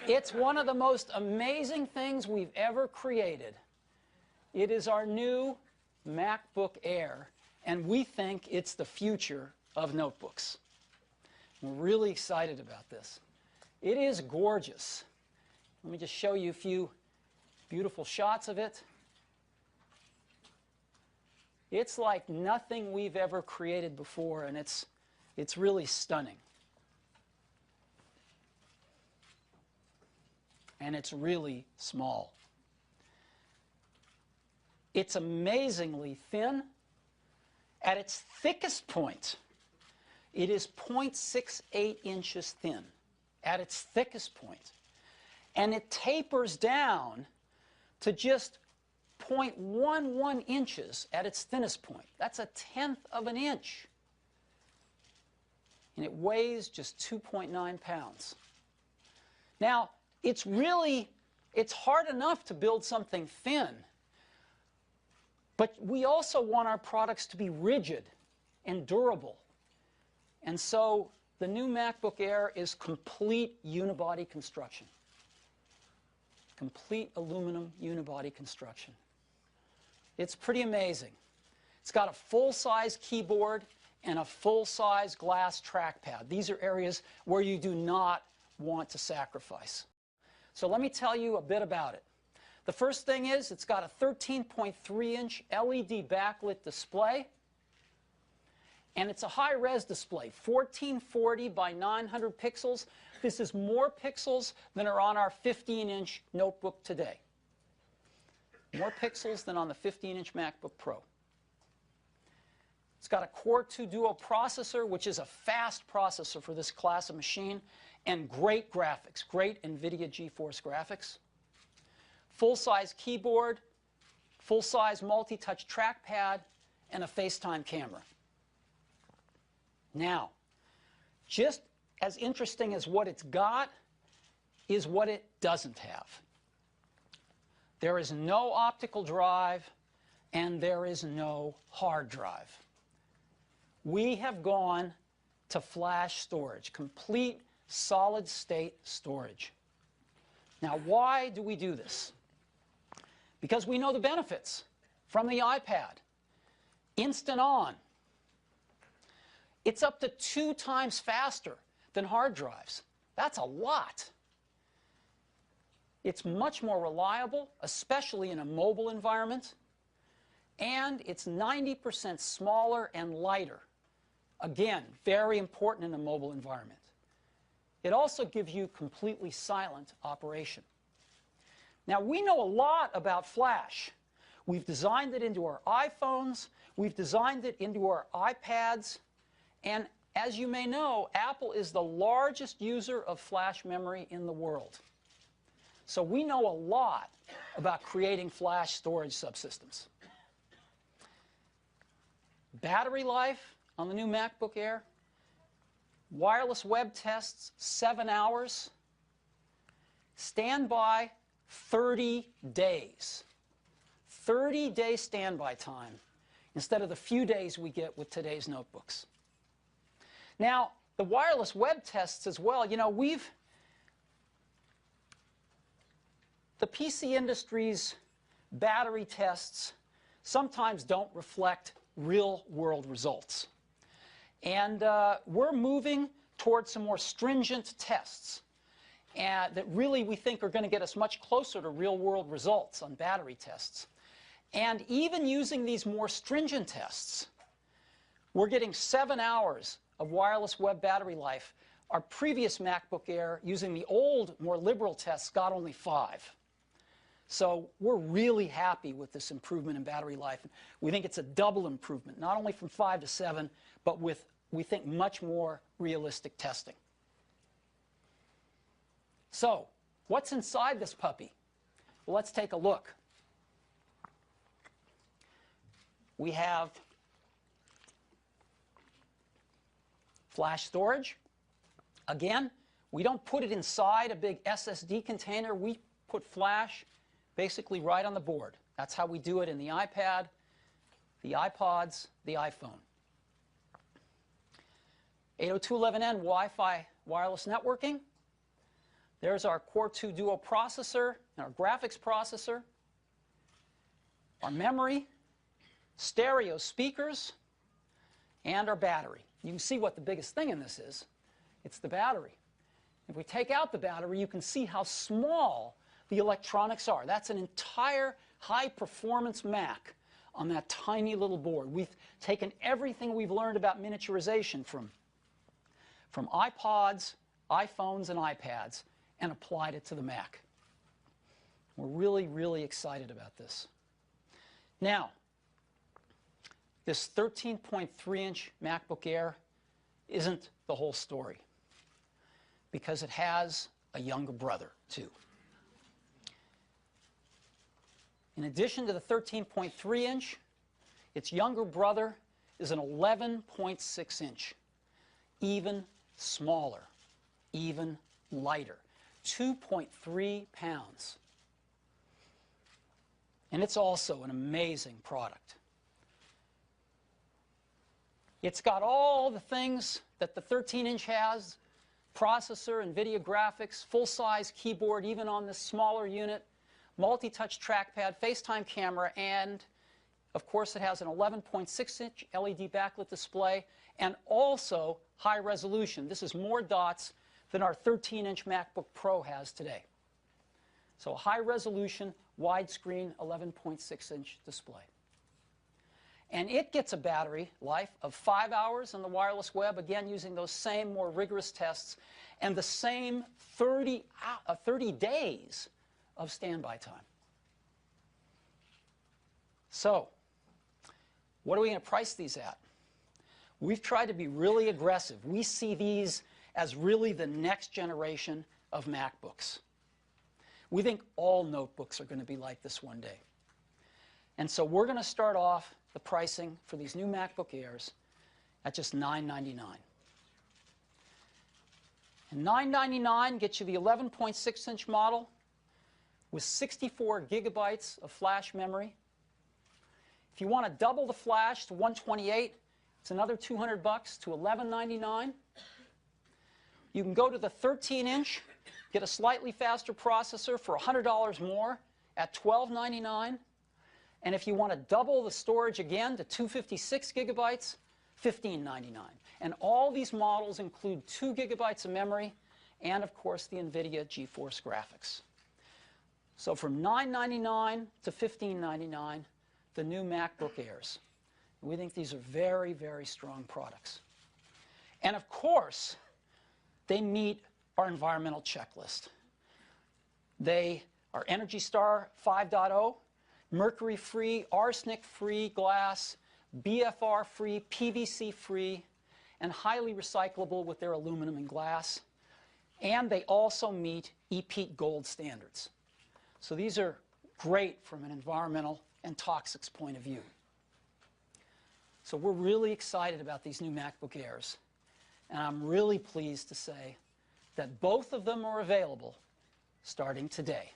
It's one of the most amazing things we've ever created. It is our new MacBook Air, and we think it's the future of notebooks. We're really excited about this. It is gorgeous. Let me just show you a few beautiful shots of it. It's like nothing we've ever created before, and it's really stunning. And it's really small. It's amazingly thin. At its thickest point, it is 0.68 inches thin, at its thickest point. And it tapers down to just 0.11 inches at its thinnest point. That's 1/10 of an inch. And it weighs just 2.9 pounds. Now, it's hard enough to build something thin, but we also want our products to be rigid and durable. And so the new MacBook Air is complete unibody construction. Complete aluminum unibody construction. It's pretty amazing. It's got a full-size keyboard and a full-size glass trackpad. These are areas where you do not want to sacrifice. So let me tell you a bit about it. The first thing is it's got a 13.3-inch LED backlit display. And it's a high-res display, 1440 by 900 pixels. This is more pixels than are on our 15-inch notebook today. More pixels than on the 15-inch MacBook Pro. It's got a Core 2 Duo processor, which is a fast processor for this class of machine, and great graphics, great NVIDIA GeForce graphics. Full-size keyboard, full-size multi-touch trackpad, and a FaceTime camera. Now, just as interesting as what it's got is what it doesn't have. There is no optical drive, and there is no hard drive. We have gone to flash storage, complete solid-state storage. Now, why do we do this? Because we know the benefits from the iPad. Instant on. It's up to 2 times faster than hard drives. That's a lot. It's much more reliable, especially in a mobile environment. And it's 90% smaller and lighter. Again, very important in a mobile environment. It also gives you completely silent operation. Now, we know a lot about flash. We've designed it into our iPhones. We've designed it into our iPads. And as you may know, Apple is the largest user of flash memory in the world. So we know a lot about creating flash storage subsystems. Battery life on the new MacBook Air. Wireless web tests, 7 hours. Standby, 30 days. 30-day standby time instead of the few days we get with today's notebooks. Now, the wireless web tests as well, you know, the PC industry's battery tests sometimes don't reflect real-world results. And we're moving towards some more stringent tests that really we think are going to get us much closer to real-world results on battery tests. And even using these more stringent tests, we're getting 7 hours of wireless web battery life. Our previous MacBook Air, using the old, more liberal tests, got only 5. So we're really happy with this improvement in battery life. We think it's a double improvement, not only from 5 to 7, but with, we think, much more realistic testing. So what's inside this puppy? Well, let's take a look. We have flash storage. Again, we don't put it inside a big SSD container. We put flash basically right on the board. That's how we do it in the iPad, the iPods, the iPhone. 802.11n Wi-Fi wireless networking. There's our Core 2 Duo processor and our graphics processor, our memory, stereo speakers, and our battery. You can see what the biggest thing in this is. It's the battery. If we take out the battery, you can see how small the electronics are. That's an entire high-performance Mac on that tiny little board. We've taken everything we've learned about miniaturization from iPods, iPhones, and iPads and applied it to the Mac. We're really, really excited about this. Now, this 13.3-inch MacBook Air isn't the whole story, because it has a younger brother, too. In addition to the 13.3-inch, its younger brother is an 11.6-inch, even smaller, even lighter, 2.3 pounds. And it's also an amazing product. It's got all the things that the 13-inch has: processor, NVIDIA graphics, full-size keyboard, even on this smaller unit, multi-touch trackpad, FaceTime camera, and, of course, it has an 11.6-inch LED backlit display, and also high resolution. This is more dots than our 13-inch MacBook Pro has today. So a high-resolution, widescreen, 11.6-inch display. And it gets a battery life of 5 hours on the wireless web, again using those same more rigorous tests, and the same 30 days of standby time. So, what are we going to price these at? We've tried to be really aggressive. We see these as really the next generation of MacBooks. We think all notebooks are going to be like this one day. And so we're going to start off the pricing for these new MacBook Airs at just $999. And $999 gets you the 11.6-inch model with 64 gigabytes of flash memory. If you want to double the flash to 128, it's another $200 to $1199. You can go to the 13-inch, get a slightly faster processor for $100 more at $1299. And if you want to double the storage again to 256 gigabytes, $1599. And all these models include 2 gigabytes of memory and, of course, the NVIDIA GeForce graphics. So from $999 to $1599, the new MacBook Airs. We think these are very, very strong products. And, of course, they meet our environmental checklist. They are Energy Star 5.0, mercury-free, arsenic-free glass, BFR-free, PVC-free, and highly recyclable with their aluminum and glass. And they also meet EPEAT Gold standards. So these are great from an environmental and toxics point of view. So we're really excited about these new MacBook Airs. And I'm really pleased to say that both of them are available starting today.